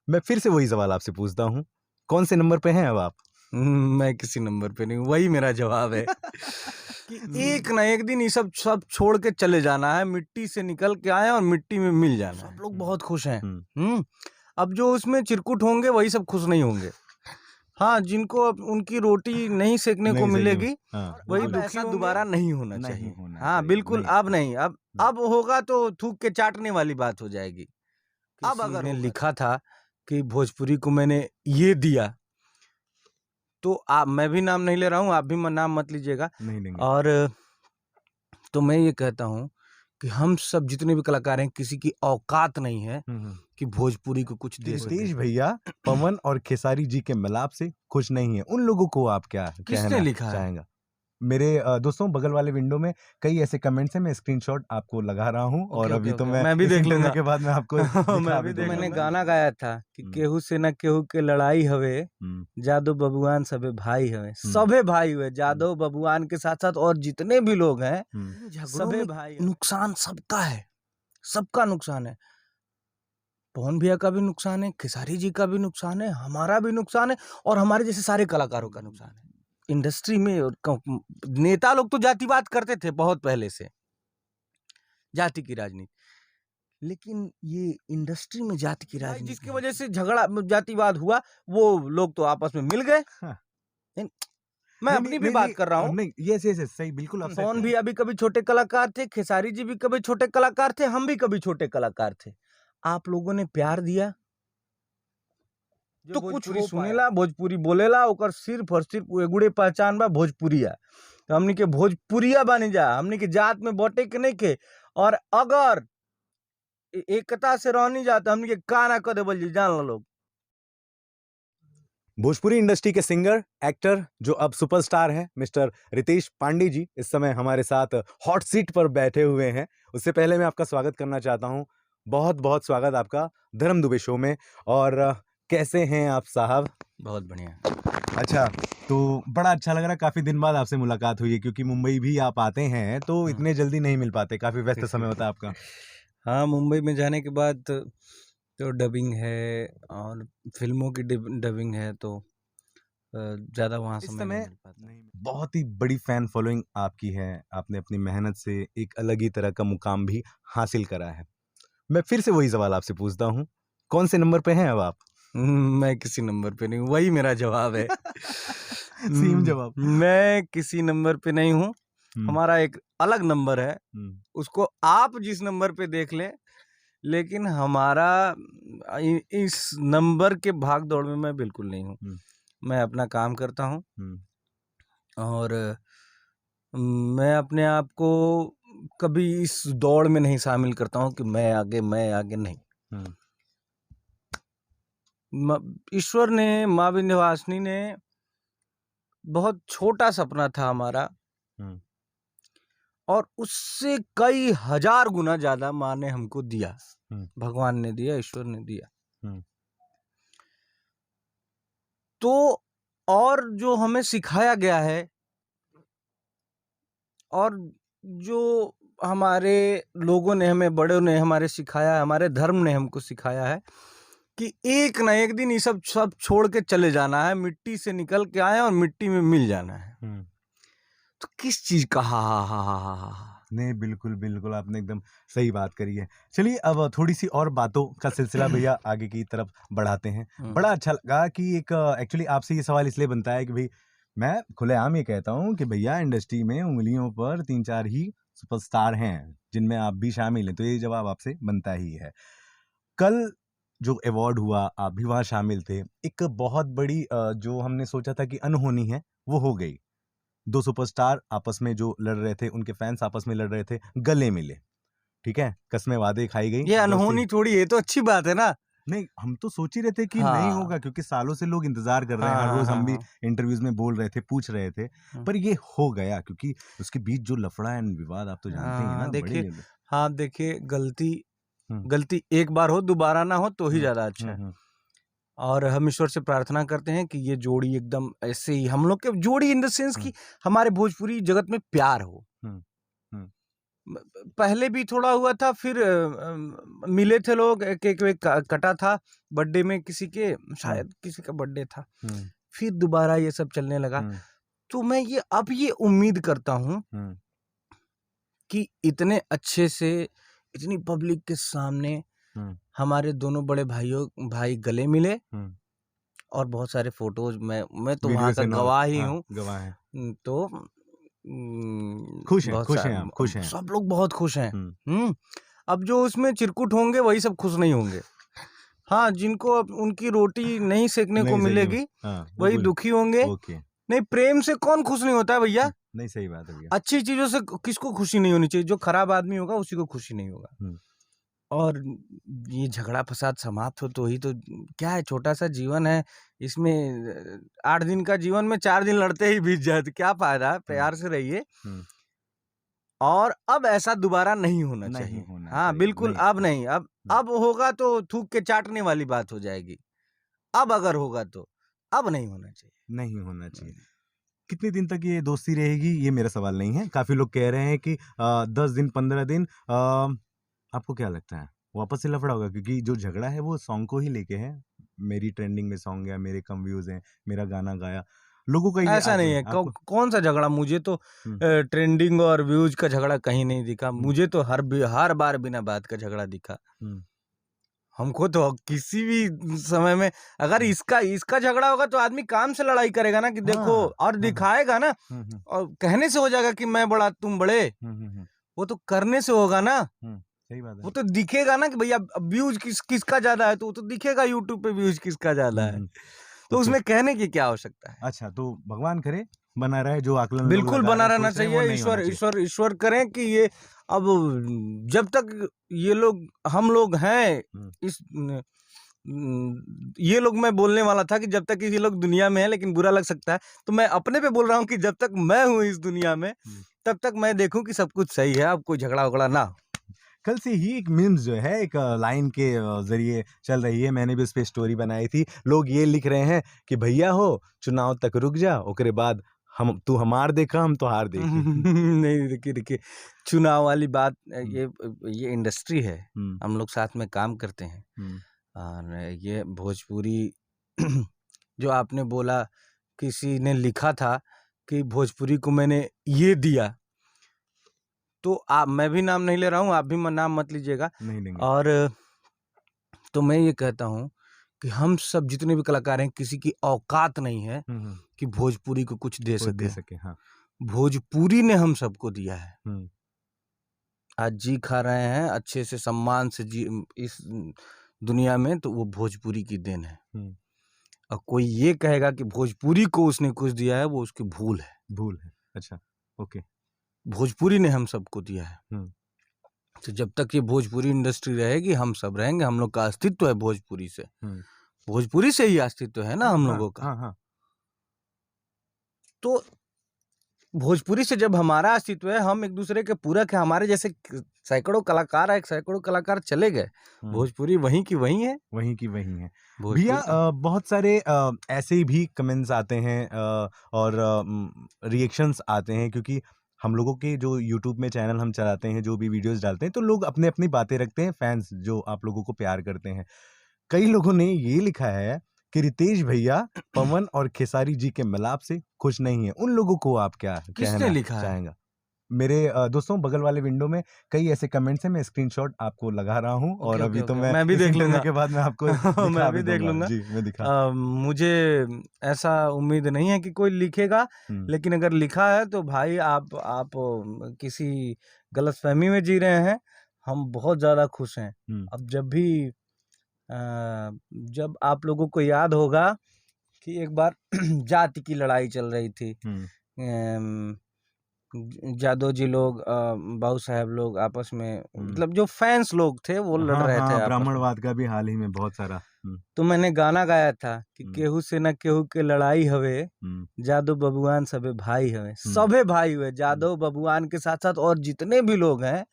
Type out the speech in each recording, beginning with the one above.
मैं फिर से वही सवाल आपसे पूछता हूँ, कौन से नंबर पे हैं अब आप? मैं किसी नंबर पे नहीं हूँ, वही मेरा जवाब है कि एक ना एक दिन ये सब सब छोड़ के चले जाना है, मिट्टी से निकल के आए और मिट्टी में मिल जाना है। सब लोग बहुत खुश हैं। अब जो उसमें चिरकुट होंगे वही सब खुश नहीं होंगे। हाँ, जिनको अब उनकी रोटी नहीं सेकने को मिलेगी, वही दुखी ऐसा दोबारा नहीं होना चाहिए। हाँ बिल्कुल, अब नहीं, अब होगा तो थूक के चाटने वाली बात हो जाएगी। अब अगर मैंने लिखा था कि भोजपुरी को मैंने ये दिया, तो आप, मैं भी नाम नहीं ले रहा हूँ, आप भी नाम मत लीजिएगा। नहीं लेंगे। और तो मैं ये कहता हूँ कि हम सब जितने भी कलाकार हैं, किसी की औकात नहीं है कि भोजपुरी को कुछ दे सके। रितेश भैया पवन और खेसारी जी के मिलाप से खुश नहीं है, उन लोगों को आप क्या कहना लिखा चाहेंगे? मेरे दोस्तों, बगल वाले विंडो में कई ऐसे कमेंट्स हैं, मैं स्क्रीनशॉट आपको लगा रहा हूँ और अभी तो मैं भी देख लूंगा के बाद में आपको मैं भी देख। मैंने गाना गाया था कि केहू से न केहू के लड़ाई हवे, जादू बबुआन सबे भाई हवे, सबे भाई हुए, जादू बबुआन के साथ साथ और जितने भी लोग हैं, सबे भाई। नुकसान सबका है, सबका नुकसान है। पवन भैया का भी नुकसान है, खेसारी जी का भी नुकसान है, हमारा भी नुकसान है, और हमारे जैसे सारे कलाकारों का नुकसान है। इंडस्ट्री में नेता लोग तो जातिवाद करते थे बहुत पहले से, जाति की राजनीति, लेकिन ये इंडस्ट्री में जाति की राजनीति, जिसकी वजह से झगड़ा जातिवाद हुआ, वो लोग तो आपस में मिल गए। मैं अपनी भी बात कर रहा हूँ। नहीं, ये सही, बिल्कुल। पवन भी अभी कभी छोटे कलाकार थे, खेसारी जी भी कभी छोटे कलाकार थे, हम भी कभी छोटे कलाकार थे। आप लोगों ने प्यार दिया तो कुछ सुनेला, भोजपुरी बोलेला, ओकर सिर्फ और सिर्फ एगुड़े पहचान बा भोजपुरिया। तो हमनी के भोजपुरिया बन जा, हमनी के जात में बटे के नहीं के, और अगर एकता से रहनी जाता हमनी के काना कर देवल जी, जान लो लोग। भोजपुरी इंडस्ट्री के सिंगर, एक्टर, जो अब सुपरस्टार हैं, मिस्टर रितेश पांडे जी इस समय हमारे साथ हॉट सीट पर बैठे हुए हैं। उससे पहले मैं आपका स्वागत करना चाहता हूं, बहुत बहुत स्वागत आपका धर्म दुबे शो में। और कैसे हैं आप साहब? बहुत बढ़िया। अच्छा, तो बड़ा अच्छा लग रहा है, काफी दिन बाद आपसे मुलाकात हुई है, क्योंकि मुंबई भी आप आते हैं तो इतने जल्दी नहीं मिल पाते, काफी व्यस्त समय होता है आपका। हाँ, मुंबई में जाने के बाद तो डबिंग है और फिल्मों की डबिंग है, तो ज्यादा वहां समय नहीं मिल पाता। बहुत ही बड़ी फैन फॉलोइंग आपकी है, आपने अपनी मेहनत से एक अलग ही तरह का मुकाम भी हासिल करा है। मैं फिर से वही सवाल आपसे पूछता हूँ, कौन से नंबर पे हैं अब आप? मैं किसी नंबर पे नहीं हूँ, वही मेरा जवाब है। सेम जवाब। मैं किसी नंबर पे नहीं हूँ, हमारा एक अलग नंबर है, उसको आप जिस नंबर पे देख लें, लेकिन हमारा इस नंबर के भाग दौड़ में मैं बिल्कुल नहीं हूँ। मैं अपना काम करता हूँ और मैं अपने आप को कभी इस दौड़ में नहीं शामिल करता हूँ कि मैं आगे नहीं। ईश्वर ने, माँ विंध्यवासिनी ने, बहुत छोटा सपना था हमारा, और उससे कई हजार गुना ज्यादा माँ ने हमको दिया, भगवान ने दिया, ईश्वर ने दिया। तो और जो हमें सिखाया गया है, और जो हमारे लोगों ने, हमें बड़ों ने हमारे सिखाया है, हमारे धर्म ने हमको सिखाया है कि एक ना एक दिन ये सब छोड़ के चले जाना है, मिट्टी से निकल के आए और मिट्टी में मिल जाना है। तो किस चीज का नहीं, बिल्कुल बिल्कुल, आपने एकदम सही बात करी है। चलिए, अब थोड़ी सी और बातों का सिलसिला भैया आगे की तरफ बढ़ाते हैं। बड़ा अच्छा लगा कि एक एक्चुअली आपसे ये सवाल इसलिए बनता है कि भाई, मैं खुलेआम ये कहता हूँ कि भैया, इंडस्ट्री में उंगलियों पर 3-4 ही सुपरस्टार हैं, जिनमें आप भी शामिल हैं, तो ये जवाब आपसे बनता ही है। कल जो अवार्ड हुआ, आप भी वहां शामिल थे। एक बहुत बड़ी जो हमने सोचा था कि अनहोनी है, वो हो गई। 2 सुपरस्टार आपस में जो लड़ रहे थे, उनके फैंस आपस में लड़ रहे थे, गले मिले, ठीक है, कस्में वादे खाई गई। ये अनहोनी थोड़ी है, तो अच्छी बात है ना। नहीं, हम तो सोच ही रहे थे कि नहीं होगा, क्योंकि सालों से लोग इंतजार कर रहे हैं, हर रोज हम भी इंटरव्यूज में बोल रहे थे, पूछ रहे थे, पर ये हो गया, क्योंकि उसके बीच जो लफड़ा एंड विवाद आप तो जानते ही हैं ना। देखिए, हाँ देखिए, गलती एक बार हो, दोबारा ना हो तो ही ज्यादा अच्छा है। और हम ईश्वर से प्रार्थना करते हैं कि ये जोड़ी एकदम ऐसे ही, हम लोग के जोड़ी इन द सेंस कि हमारे भोजपुरी जगत में प्यार हो। पहले भी थोड़ा हुआ था, फिर मिले थे लोग, केक वेक कटा था बर्थडे में किसी के, शायद किसी का बर्थडे था, फिर दोबारा ये सब चलने लगा। तो मैं ये उम्मीद करता हूँ कि इतने अच्छे से, इतनी पब्लिक के सामने हमारे दोनों बड़े भाई गले मिले, और बहुत सारे फोटोज, मैं तो वहाँ का गवाह ही हूँ, गवाह है। तो खुश हैं आप, खुश हैं, सब लोग बहुत खुश हैं। अब जो उसमें चिरकुट होंगे वही सब खुश नहीं होंगे। हाँ, जिनको अब उनकी रोटी नहीं सेकने को मिलेगी, वही दुखी होंगे। नहीं, प्रेम से कौन खुश नहीं होता है भैया? नहीं, सही बात है भैया। अच्छी चीजों से किसको खुशी नहीं होनी चाहिए? जो खराब आदमी होगा उसी को खुशी नहीं होगा। और ये झगड़ा फसाद समाप्त हो तो ही तो, क्या है, छोटा सा जीवन है, इसमें 8 दिन का जीवन में 4 दिन लड़ते ही बीत जाए तो क्या फायदा है? प्यार से रहिए, और अब ऐसा दोबारा नहीं होना चाहिए। हाँ बिल्कुल, अब नहीं, अब होगा तो थूक के चाटने वाली बात हो जाएगी। अब अगर होगा तो अब नहीं होना चाहिए, नहीं होना चाहिए। कितने दिन तक ये दोस्ती रहेगी, ये मेरा सवाल नहीं है। काफी लोग कह रहे हैं कि 10 दिन 15 दिन, आपको क्या लगता है वापस से लफड़ा होगा? क्योंकि जो झगड़ा है वो सॉन्ग को ही लेके है, मेरी ट्रेंडिंग में सॉन्ग गया, मेरे कम व्यूज हैं, मेरा गाना गाया, लोगों का ये ऐसा नहीं है। कौन सा झगड़ा? मुझे तो ट्रेंडिंग और व्यूज का झगड़ा कहीं नहीं दिखा। मुझे तो हर बार बिना बात का झगड़ा दिखा। हमको तो किसी भी समय में अगर इसका झगड़ा होगा तो आदमी काम से लड़ाई करेगा ना, कि देखो, और दिखाएगा ना, और कहने से हो जाएगा कि मैं बड़ा तुम बड़े। वो तो करने से होगा ना। सही बात है। वो तो दिखेगा ना कि भैया व्यूज किसका ज्यादा है, तो वो तो दिखेगा यूट्यूब पे व्यूज किसका ज्यादा है। तो उसमें कहने की क्या आवश्यकता है? अच्छा, तो भगवान करे बना रहे, जो आकलन बिल्कुल बना रहना चाहिए। ईश्वर करें कि ये, अब जब तक ये लोग, हम लोग हैं इस, ये लोग, मैं बोलने वाला था कि जब तक ये लोग दुनिया में है, लेकिन बुरा लग सकता है, तो मैं अपने पे बोल रहा हूँ कि जब तक मैं हूँ इस दुनिया में, तब तक मैं देखूं कि सब कुछ सही है, अब कोई झगड़ा वगड़ा ना हो। कल से ही एक मीम्स जो है एक लाइन के जरिए चल रही है, मैंने भी उस पे स्टोरी बनाई थी। लोग ये लिख रहे हैं कि भैया हो, चुनाव तक रुक जा, ओकरे बाद तू हमार देखा, हम तो हार देखे। नहीं, देखिए, चुनाव वाली बात, ये इंडस्ट्री है, हम लोग साथ में काम करते हैं, और ये भोजपुरी जो आपने बोला, किसी ने लिखा था कि भोजपुरी को मैंने ये दिया, तो मैं भी नाम नहीं ले रहा हूँ, आप भी नाम मत लीजिएगा। नहीं लेंगे। और तो मैं ये कहता हूँ कि हम सब जितने भी कलाकार हैं, किसी की औकात नहीं है कि भोजपुरी को कुछ दे सके। हाँ। भोजपुरी ने हम सबको दिया है। आज जी खा रहे हैं अच्छे से, सम्मान से जी इस दुनिया में, तो वो भोजपुरी की देन है। और कोई ये कहेगा कि भोजपुरी को उसने कुछ दिया है, वो उसकी भूल है। अच्छा, ओके। भोजपुरी ने हम सबको दिया है। तो जब तक ये भोजपुरी इंडस्ट्री रहेगी, हम सब रहेंगे। हम लोग का अस्तित्व है भोजपुरी से, भोजपुरी से ही अस्तित्व है ना हम लोगों का। तो भोजपुरी से जब हमारा अस्तित्व है, हम एक दूसरे के पूरक है। हमारे जैसे सैकड़ों कलाकार चले गए, भोजपुरी वहीं की वहीं है। भैया, बहुत सारे ऐसे भी कमेंट्स आते हैं और रिएक्शंस आते हैं, क्योंकि हम लोगों के जो यूट्यूब में चैनल हम चलाते हैं, जो भी वीडियोस डालते हैं, तो लोग अपने अपनी बातें रखते हैं, फैंस जो आप लोगों को प्यार करते हैं। कई लोगों ने ये लिखा है कि रितेश भैया पवन और खेसारी जी के मिलाप से खुश नहीं है। उन लोगों को आप क्या कहना लिखा चाहेंगे? मेरे दोस्तों, बगल वाले विंडो में कई ऐसे कमेंट्स हैं, मैं स्क्रीनशॉट आपको लगा रहा हूँ। और अभी तो मैं भी देख लूंगा के बाद मैं आपको मैं भी देख लूंगा जी, मैं दिखा। मुझे ऐसा उम्मीद नहीं है कि कोई लिखेगा, लेकिन अगर लिखा है तो भाई आप किसी गलतफहमी में जी रहे हैं। हम बहुत ज्यादा खुश हैं। अब जब आप लोगों को याद होगा कि एक बार जाति की लड़ाई चल रही थी, जादव जी लोग, बाबू साहब लोग आपस में, मतलब जो फैंस लोग थे वो लड़ रहे थे। ब्राह्मणवाद का भी हाल ही में बहुत सारा। तो मैंने गाना गाया था कि केहू से न केहू के लड़ाई हवे, जादव बबुआन सबे भाई हवे। सबे भाई हुए, जादव बबुआन के साथ साथ और जितने भी लोग हैं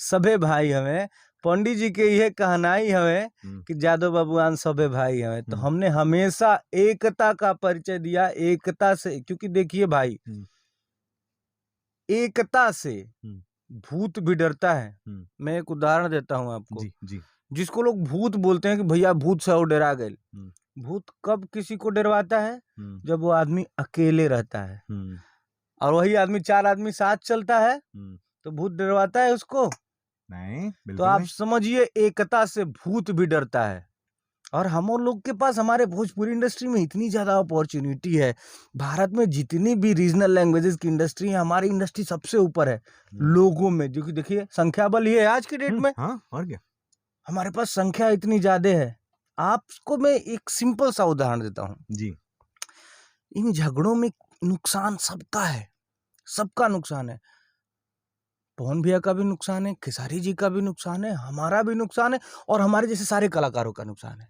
सबे भाई हवे। पंडित जी के ये कहनाई हवे कि जादव बबुआन सबे भाई हवे। तो हमने हमेशा एकता का परिचय दिया, एकता से, क्योंकि देखिए भाई, एकता से भूत भी डरता है। मैं एक उदाहरण देता हूँ आपको। जी जी। जिसको लोग भूत बोलते हैं कि भैया भूत से वो डरा गए, भूत कब किसी को डरवाता है? जब वो आदमी अकेले रहता है, और वही आदमी 4 आदमी साथ चलता है तो भूत डरवाता है उसको? नहीं, तो बिल्कुल आप नहीं। समझिए एकता से भूत भी डरता है। और हम लोग के पास हमारे भोजपुरी इंडस्ट्री में इतनी ज्यादा अपॉर्चुनिटी है। भारत में जितनी भी रीजनल लैंग्वेजेस की इंडस्ट्री है, हमारी इंडस्ट्री सबसे ऊपर है लोगों में। जो कि देखिए संख्या बल ये है आज की डेट में। हाँ, और क्या, हमारे पास संख्या इतनी ज्यादा है। आपको मैं एक सिंपल सा उदाहरण देता हूँ जी। इन झगड़ों में नुकसान सबका है, सबका नुकसान है। पवन भैया का भी नुकसान है, खेसारी जी का भी नुकसान है, हमारा भी नुकसान है, और हमारे जैसे सारे कलाकारों का नुकसान है।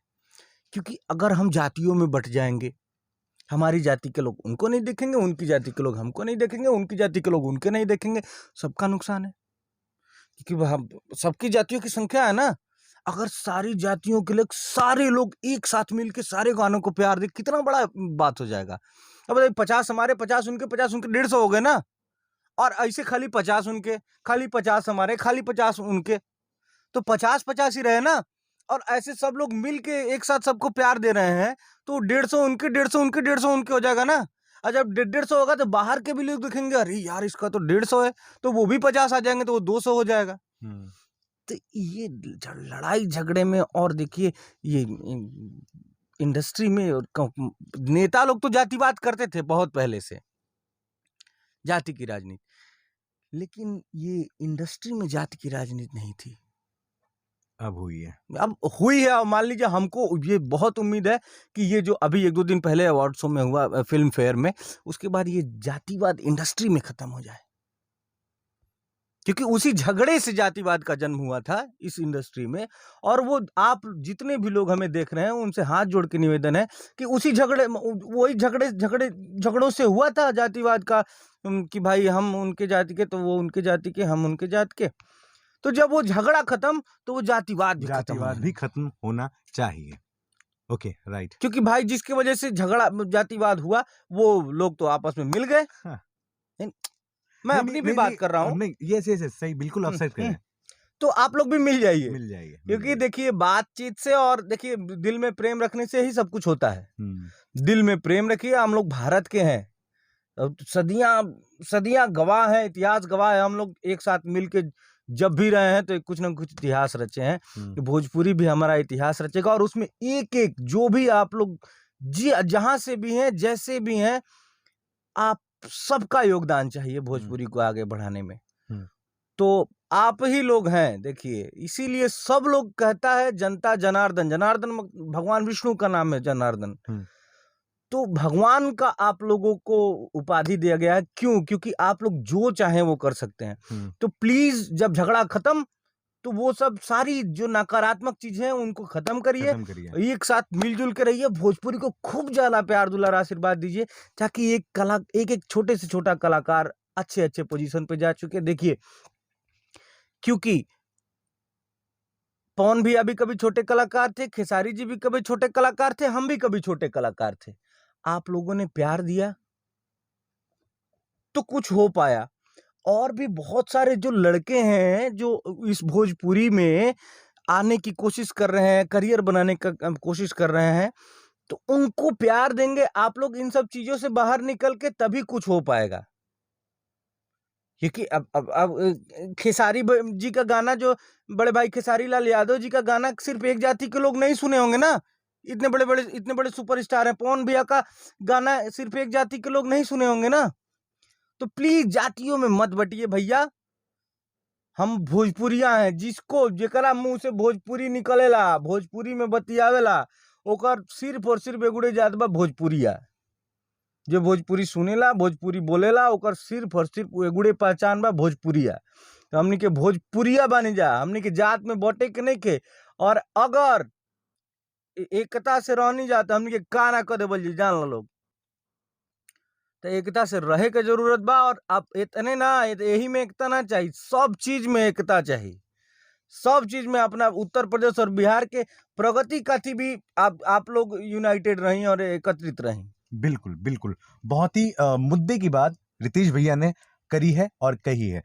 क्योंकि अगर हम जातियों में बट जाएंगे, हमारी जाति के लोग उनको नहीं देखेंगे, उनकी जाति के लोग हमको नहीं देखेंगे, उनकी जाति के लोग उनके नहीं देखेंगे, सबका नुकसान है। क्योंकि हम सबकी जातियों की संख्या है ना। अगर सारी जातियों के लोग, सारे लोग एक साथ मिलके सारे गानों को प्यार दे, कितना बड़ा बात हो जाएगा। अब बताइए 50 हमारे, 50 उनके, 50 उनके, 150 हो गए ना। और ऐसे खाली 50 उनके, खाली 50 हमारे, खाली 50 उनके, तो 50-50 ही रहे ना। और ऐसे सब लोग मिल के एक साथ सबको प्यार दे रहे हैं, तो 150 उनके, 150 उनके, 150 उनके हो जाएगा ना। और जब 150 होगा तो बाहर के भी लोग देखेंगे, अरे यार इसका तो 150 है, तो वो भी 50 आ जाएंगे, तो वो 200 हो जाएगा। तो ये लड़ाई झगड़े में, और देखिए ये इंडस्ट्री में नेता लोग तो जातिवाद करते थे बहुत पहले से, जाति की राजनीति। लेकिन ये इंडस्ट्री में जाति की राजनीति नहीं थी, अब हुई है। अब हुई है। और मान लीजिए हमको ये बहुत उम्मीद है कि ये जो अभी 1-2 दिन पहले अवार्ड शो में हुआ फिल्म फेयर में, उसके बाद ये जातिवाद इंडस्ट्री में खत्म हो जाए। क्योंकि उसी झगड़े से जातिवाद का जन्म हुआ था इस इंडस्ट्री में। और वो आप जितने भी लोग हमें देख रहे हैं, उनसे हाथ जोड़ के निवेदन है कि उसी झगड़े, वही झगड़ों से हुआ था जातिवाद का, कि भाई हम उनके जाति के, तो वो उनके जाति के, हम उनके जाति के। तो जब वो झगड़ा खत्म, तो वो जातिवाद भी खत्म होना चाहिए। Okay, right. क्योंकि भाई जिसकी वजह से झगड़ा जातिवाद हुआ, वो लोग तो आपस में मिल गए। हाँ। मैं अपनी भी बात कर रहा हूँ। नहीं, यस यस यस, सही, बिल्कुल आप सही कह रहे हैं। तो आप लोग भी मिल जाइए, मिल क्योंकि देखिए बातचीत से, और देखिए दिल में प्रेम रखने से ही सब कुछ होता है। दिल में प्रेम रखिए। हम लोग भारत के हैं, सदियां गवाह है, इतिहास गवाह है। हम लोग एक साथ मिलके जब भी रहे हैं, तो कुछ ना कुछ इतिहास रचे हैं। कि भोजपुरी भी हमारा इतिहास रचेगा, और उसमें एक एक जो भी आप लोग जी जहां से भी हैं, जैसे भी हैं, आप सबका योगदान चाहिए भोजपुरी को आगे बढ़ाने में। तो आप ही लोग हैं, देखिए इसीलिए सब लोग कहता है जनता जनार्दन, जनार्दन भगवान विष्णु का नाम है जनार्दन। तो भगवान का आप लोगों को उपाधि दिया गया है। क्यों? क्योंकि आप लोग जो चाहें वो कर सकते हैं। तो प्लीज जब झगड़ा खत्म, तो वो सब सारी जो नकारात्मक चीजें हैं उनको खत्म करिए, एक साथ मिलजुल के रहिए, भोजपुरी को खूब ज्यादा प्यार दुलार आशीर्वाद दीजिए, ताकि एक छोटे से छोटा कलाकार अच्छे अच्छे पोजीशन पे जा चुके। देखिए क्योंकि पवन भैया भी कभी छोटे कलाकार थे, खेसारी जी भी कभी छोटे कलाकार थे, हम भी कभी छोटे कलाकार थे। आप लोगों ने प्यार दिया तो कुछ हो पाया। और भी बहुत सारे जो लड़के हैं जो इस भोजपुरी में आने की कोशिश कर रहे हैं, करियर बनाने का कोशिश कर रहे हैं, तो उनको प्यार देंगे आप लोग। इन सब चीजों से बाहर निकल के तभी कुछ हो पाएगा। क्योंकि अब खेसारी जी का गाना, जो बड़े भाई खेसारी लाल यादव जी का गाना, सिर्फ एक जाति के लोग नहीं सुने होंगे ना। इतने बड़े सुपरस्टार हैं। पवन भैया का गाना सिर्फ एक जाति के लोग नहीं सुने होंगे ना। तो प्लीज जातियों में मत बटिए भैया। हम भोजपुरिया हैं, जिसको जेकरा मुंह से भोजपुरी निकलेला, भोजपुरी में बतियावेला, ओकर सिर्फ और सिर्फ एगुड़े जात बा भोजपुरिया। जो भोजपुरी सुनेला, भोजपुरी बोलेला, ओकर सिर्फ और सिर्फ एगुड़े पहचान बा भोजपुरिया। तो हमनी के भोजपुरिया बनी जा, हमनी के जात में बटे के नहीं के। और अगर एकता से रहनी जाता, हमनी के का ना कर देवल जी, जान लो लोग। तो एकता से रहे के जरूरत बा। और आप इतने ना, यही में एकता ना चाहिए, सब चीज में एकता चाहिए। सब चीज में अपना उत्तर प्रदेश और बिहार के प्रगति का भी आप लोग यूनाइटेड रहीं और एकत्रित रहीं। बिल्कुल बिल्कुल, बहुत ही मुद्दे की बात रितेश भैया ने करी है और कही है।